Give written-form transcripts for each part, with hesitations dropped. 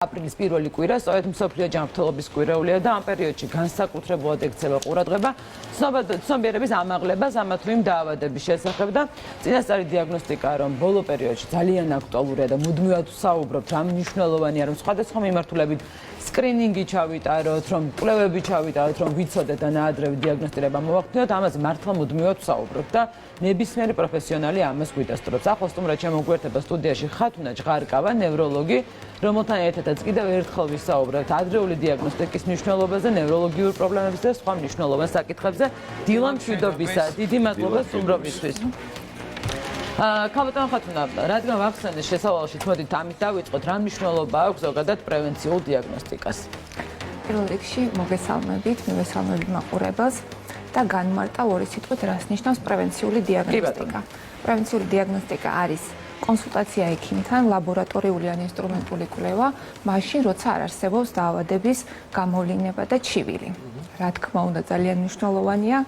აპრილის პირველი კვირა, სწორედ მსოფლიო ჯანმრთელობის კვირაულია და ამ პერიოდში განსაკუთრებულად ექცევა ყურადღება ცნობიერების ამაღლებას ამა თუ იმ დაავადების შესახებ და წინასწარი დიაგნოსტიკა, რომ ბოლო პერიოდში ძალიან აქტუალურია და მუდმივად ვსაუბრობთ, რა მნიშვნელოვანია, რომ სხვადასხვა მიმართულებით სკრინინგი ჩავიტაროთ, რომ კვლევები ჩავიტაროთ, რომ ვიცოდეთ და ნაადრევი დიაგნოსტირება მოვახდინოთ, ამაზე მართლა მუდმივად ვსაუბრობთ და ნებისმიერი პროფესიონალი ამას გვიდასტურებს. ახლა სტუმრად შემოგვიერთება სტუდიაში ხათუნა ჟღარკავა, ნევროლოგი, რომელთან ერთადაც კიდევ ერთხელ ვისაუბრებთ ადრეული დიაგნოსტიკის მნიშვნელობაზე, ნევროლოგიურ პრობლემებზე და სხვა მნიშვნელოვან საკითხებზე. დილა მშვიდობისა, დიდი მადლობა სტუმრობისთვის. ქალბატონ ხათუნა, რადგან ვახსენე შესავალში, თმოდით ამით დავიწყოთ, რა მნიშვნელობა აქვს ზოგადად პრევენციულ დიაგნოსტიკას? პირველ რიგში მოგესალმებით, მივესალმებით მაყურებელს და განმარტავ ორი სიტყვით, რას ნიშნავს პრევენციული დიაგნოსტიკა. პრევენციული დიაგნოსტიკა არის კონსულტაცია ექიმთან, ლაბორატორიული ან ინსტრუმენტული კვლევა, მაშინ, როცა არ არსებობს დაავადების გამოვლინება და ჩივილი. რა თქმა უნდა, ძალიან მნიშვნელოვანია,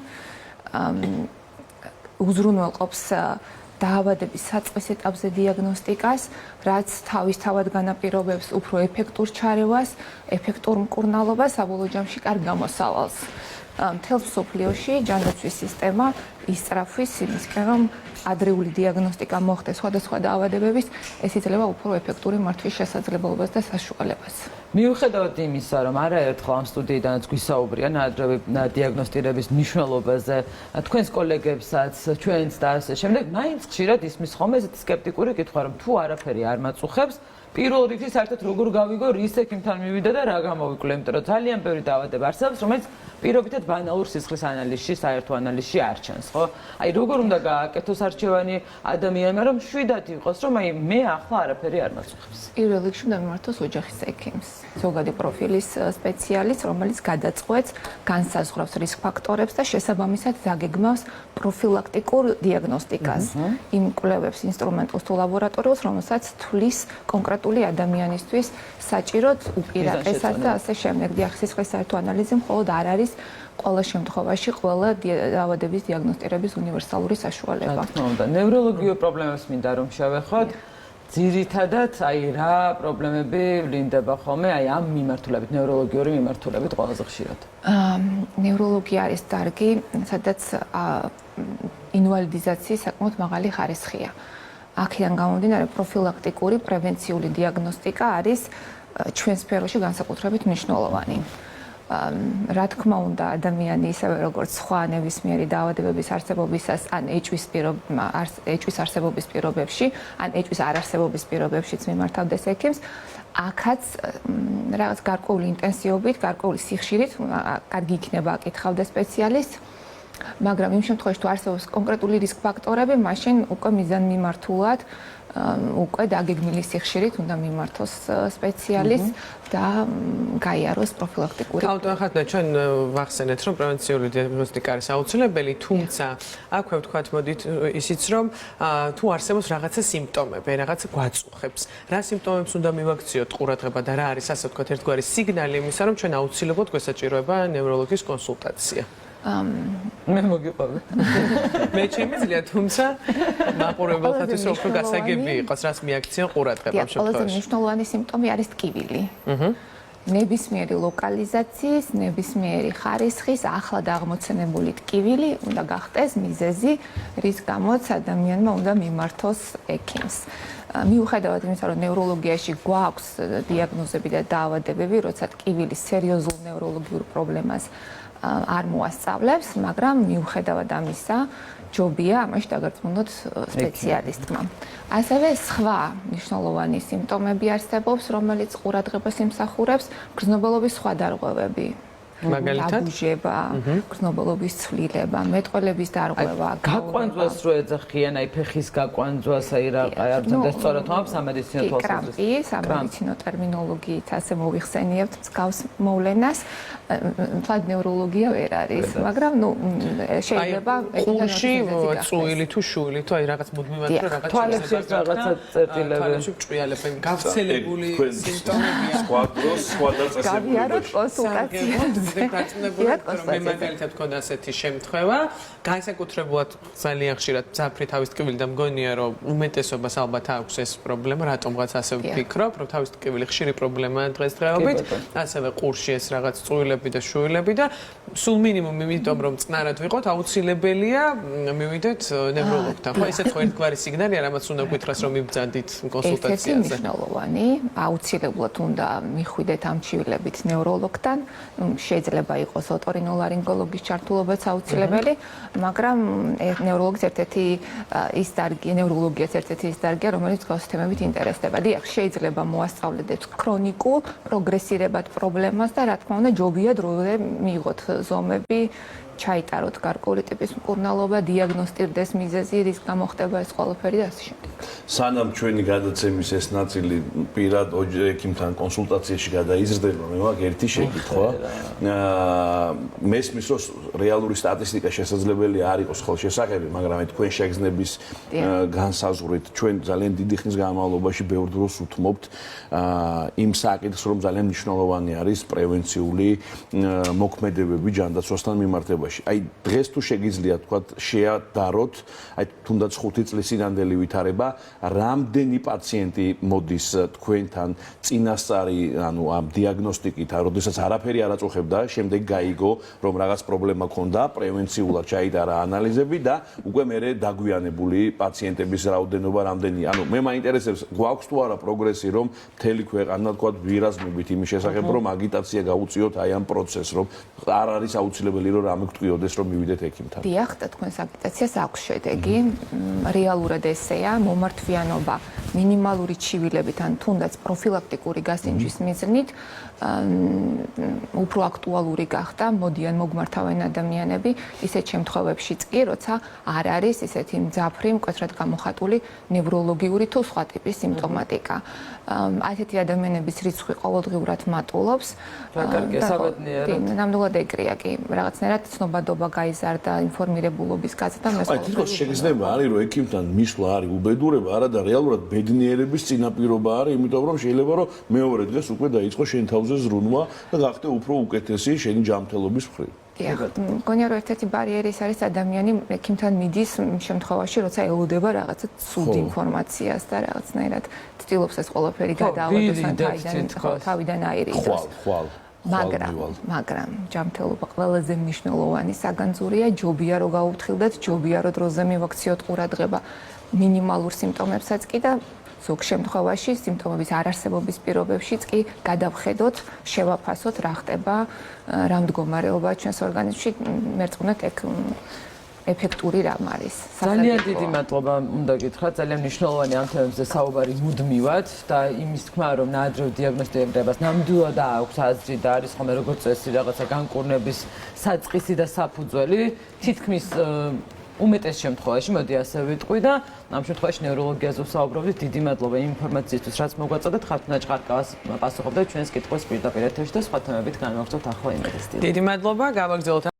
უზრუნველყოფს დაავადების საწყის ეტაპზე დიაგნოსტიკას, რაც თავისთავად განაპირობებს უფრო ეფექტურ ჩარევას, ეფექტურ მკურნალობას, საბოლოო ჯამში კარგ გამოსავალს. მთელ მსოფლიოში ჯანდაცვის სისტემა ისწრაფვის იმისკენ, რომ ადრეული დიაგნოსტიკა მოხდეს სხვადასხვა დაავადებების, ეს იძლევა უფრო ეფექტური მართვის შესაძლებლობას და საშუალებას. მიუხედავად იმისა, რომ არაერთხელ ამ სტუდიიდანაც გვისაუბრია ნაადრევი დიაგნოსტირების მნიშვნელობაზე, თქვენს კოლეგებსაც, ჩვენც და ასე შემდეგ, მაინც ხშირად ისმის ხოლმე ესეთი სკეპტიკური კითხვა, რომ თუ არაფერი არ მაწუხებს, პირველ რიგში საერთოდ როგორ გავიგო, რის ექიმთან მივიდა და რა გამოვიკლე, იმიტომ რომ ძალიან ბევრი დაავადება არსებობს, რომელიც პირობითად ბანალურ სისხლის ანალიზში, საერთო ანალიზში არ ჩანს, ხო? აი როგორ უნდა გააკეთოს არჩევანი ადამიანმა, რომ შვიდად იყოს, რომ აი მე ახლა არაფერი არ მაწუხებს. პირველ რიგში უნდა მიმართოს ოჯახის ექიმს, ზოგადი პროფილის სპეციალისტს, რომელიც გადაწყვეტს, განსაზღვრავს რისკ ფაქტორებს და შესაბამისად დაგეგმავს პროფილაქტიკურ დიაგნოსტიკას. იმ კვლევებს, ინსტრუმენტულს თუ ლაბორატორიულს, რომელსაც თვლის კონკრეტული ადამიანისთვის საჭიროდ უპირატესად და ასე შემდეგ. დიახ, სისხლის საერთო ანალიზი მხოლოდ არ არის ყველა შემთხვევაში ყველა დაავადების დიაგნოსტირების უნივერსალური საშუალება. რა თქმა უნდა, ნევროლოგიურ პრობლემებს მინდა რომ შევეხოთ. ძირითადად აი რა პრობლემები ვლინდება ხოლმე აი ამ მიმართულებით, ნევროლოგიური მიმართულებით ყველაზე ხშირად? ნევროლოგია არის დარგი, სადაც ინვალიდიზაციის საკმაოდ მაღალი ხარისხია. აქედან გამომდინარე პროფილაქტიკური პრევენციული დიაგნოსტიკა არის ჩვენ სფეროში განსაკუთრებით მნიშვნელოვანი. რა თქმა უნდა, ადამიანი ისევე როგორც სხვა ნებისმიერი დაავადებების არსებობისას, ან ეჭვის არსებობის პირობებში, ან ეჭვის არარსებობის პირობებშიც მიმართავდეს ექიმს, აქაც რაღაც გარკვეული ინტენსივობით, გარკვეული სიხშირით, კარგი იქნება აკითხავდეს სპეციალისტს, მაგრამ იმ შემთხვევაში თუ არსებობს კონკრეტული რისკ ფაქტორები, მაშინ უკვე მიზანმიმართულად უკვე დაგეგმილი სიხშირით უნდა მიმართოს სპეციალისტს და გაიაროს პროფილაქტიკური. ქალბატონ ხათუნა, ჩვენ ვახსენეთ, რომ პრევენციული დიაგნოსტიკა არის აუცილებელი, თუმცა აქვე ვთქვათ, მოდით ისიც, რომ თუ არსებობს რაღაცა სიმპტომები, რაღაცა გვაწუხებს, რა სიმპტომებს უნდა მივაქციოთ ყურადღება და რა არის, ასე ვთქვათ, ერთგვარი სიგნალი იმისა, რომ ჩვენ აუცილებლად გვესაჭიროება ნევროლოგის კონსულტაცია. მე მოგიყვები. მე შემიძლია, თუმცა მაყურებელთათვის უფრო გასაგები იყოს, რას მიაქციონ ყურადღება ამ შემთხვევაში. ყველაზე მნიშვნელოვანი სიმპტომი არის ტკივილი. ნებისმიერი ლოკალიზაციის, ნებისმიერი ხარისხის ახლად აღმოცენებული ტკივილი უნდა გახდეს მიზეზი, რის გამოც ადამიანმა უნდა მიმართოს ექიმს. მიუხედავად იმისა, რომ ნევროლოგიაში გვაქვს დიაგნოზები და დაავადებები, როცა ტკივილი სერიოზულ ნევროლოგიურ პრობლემას არ მოასწავლებს, მაგრამ მიუხედავად ამისა, ჯობია ამაში დაგარწმუნოთ სპეციალისტმა. ასევე სხვა მნიშვნელოვანი სიმპტომები არსებობს, რომელიც ყურადღებას იმსახურებს, გრძნობელობის სხვა დარღვევები. მაგალითად, დაბუჟება, გრძნობელობის ცვლილება, მეტყველების დარღვევა, გაკვანძვას რო ეძახიან, აი ფეხის გაკვანძვას, აი რა არც სწორად თავს სამედიცინო თვალსაზრისით. კრამპი, სამედიცინო ტერმინოლოგიით ასე მოვიხსენიებთ მსგავს მოვლენას. მთლად ნევროლოგია ვერ არის, მაგრამ შეიძლება ყურში წვილი თუ შული თუ აი რაღაც მუდმივად თვალებში რაღაცა წერტილები. თვალებში ჭრიალება, გავრცელებული სიმპტომებია. სხვა დროს, სხვა დაწესებულებაში. გავიაროთ კონსულტაციაზე. მე მაგალითად მქონდა ასეთი შემთხვევა, განსაკუთრებულად ძალიან ხშირად ძაფრი თავის ტკივილი და მგონია რომ უმეტესობას ალბათ აქვს ეს პრობლემა, რატომღაც ასე ვფიქრობ, რომ თავის ტკივილი ხშირი პრობლემაა დღესდღეობით, ასევე ყურში ეს რაღაც წუილები და შუილები და სულ მინიმუმ იმიტომ რომ წყნარად ვიყოთ, აუცილებელია მივიდეთ ნევროლოგთან. ხო, ესეც ხო ერთგვარი სიგნალია, რამაც უნდა გითხრას რომ მიბრძანდით კონსულტაციაზე. ერთ-ერთი მნიშვნელოვანი, აუცილებლად უნდა მიხვიდეთ ამ ჩივილებით ნევროლოგთან. შეიძლება იყოს ოტორინოლარინგოლოგის ჩართულობაც აუცილებელი, მაგრამ ნევროლოგის ერთ-ერთი ის დარგია, ნევროლოგიას ერთ-ერთი ის დარგია, რომელიც გავს თემებით ინტერესდება. დიახ, შეიძლება მოასწავლდეთ ქრონიკულ, პროგრესირებად პრობლემას და რა თქმა უნდა, ჯობია დროზე მიიღოთ ზომები, ჩაიტაროთ გარკვეული ტიპის მკურნალობა, დიაგნოსტირდეს მიზეზი, რის გამო ხდება ეს ყველაფერი და ასე შემდეგ. სანამ ჩვენი გადაცემის ეს ნაწილი პირად ექიმთან კონსულტაციაში გადაიზრდება, მე მაქვს ერთი შეკითხვა. მესმის რომ რეალური სტატისტიკა შესაძლებელი არ იყოს ხელშესახები, მაგრამ თქვენ შეგრძნების განსაზღვრით ჩვენ ძალიან დიდი ხნის განმავლობაში ბევრ დროს უთმობთ იმ საკითხს, რომ ძალიან მნიშვნელოვანი არის პრევენციული მოქმედებები ჯანდაცვასთან მიმართებაში. აი დღეს თუ შეგიძლიათ თქვა შეადაროთ, აი თუნდაც 5 წლის წინანდელი ვითარება, რამდენი პაციენტი მოდის თქვენთან წინასწარი, ანუ ამ დიაგნოსტიკით, როდესაც არაფერი არ აწუხებდა, შემდეგ გაიგო, რომ რაღაც პრობლემა ქონდა, პრევენციულად ჩაიტარა ანალიზები და უკვე მერე დაგვიანებული პაციენტების რაოდენობა რამდენია. ანუ მე მაინტერესებს, გვაქვს თუ არა პროგრესი, რომ მთელი ქვეყანა თქვა ვირაზმებით იმის შესახებ, რომ აგიტაცია გაუწიოთ აი ამ პროცესს, რომ არ არის აუცილებელი რომ რამე გვტყიოდეს, რომ მივიდეთ ექიმთან. დიახ, და თქვენს აგიტაციას აქვს შედეგი. რეალურად ესეა, მომართვიანობა მინიმალური ჩივილებით ან თუნდაც პროფილაქტიკური გასინჯის მიზნით უფრო აქტუალური გახდა, მოდიან მოგმართავენ ადამიანები ისეთ შემთხვევებშიც კი, როცა არ არის ისეთი მძაფრი, მკვეთრად გამოხატული ნევროლოგიური თუ სხვა ტიპის სიმპტომატიკა. ასეთი ადამიანების რიცხვი ყოველდღიურად მატულობს. ნამდვილად ეგრეა კი, რაღაცნაირად ცნობადობა გაიზარდა, ინფორმირებულობის გაზრდა მე აი თვითონ შეგრძნება არის რომ ექიმთან მისვლა არის უბედურება, არა და რეალურად ბედნიერების წინაპირობა არის, იმიტომ რომ შეიძლება რომ მეორე დღეს უკვე დაიწყო შენ თავზე ზრუნვა და გახდე უფრო უკეთესი შენი ჯანმრთელობის მხრივ. დიახ, მგონია რომ ერთ-ერთი ბარიერი ის არის ადამიანი ექიმთან მიდის შემთხვევაში, როცა ელოდება რაღაცა ცუდ ინფორმაციას და რაღაცნაირად ცდილობს ეს ყველაფერი გადაავადოს ან თავიდან აირიდოს. მაგრამ ჯანმრთელობა ყველაზე მნიშვნელოვანი საგანძურია, ჯობია რომ გაუფრთხილდეთ, ჯობია რომ დროზე მივაქციოთ ყურადღება მინიმალურ სიმპტომებსაც კი და ზოგ შემთხვევაში სიმპტომების არარსებობის პირობებშიც კი გადავხედოთ, შევაფასოთ რა ხდება, რა მდგომარეობაა ჩვენს ორგანიზმში, მერწყვნად ეგ ეფექტური რამ არის. ძალიან დიდი მადლობა უნდა გითხრათ, ძალიან მნიშვნელოვანი ამ თემებზე საუბარი მუდმივად და იმის თქმა, რომ ნაადრევ დიაგნოსტირებას ნამდვილად აქვს აზრი და არის ხოლმე როგორც წესი რაღაცა განკურნების საწყისი და საფუძველი, თითქმის უმეტეს შემთხვევაში, მოდი ასე ვიტყვი და ამ შემთხვევაში ნევროლოგიაზე ვსაუბრობთ. დიდი მადლობა იმ ინფორმაციისთვის, რაც მოგაწოდეთ. ხართ ჭყარკავას პასუხობდა ჩვენს კითხვას პირდაპირ ეთერში და სხვა თემებით განვაგრძობთ ახლა იმედს. დიდი მადლობა, გავაგრძელოთ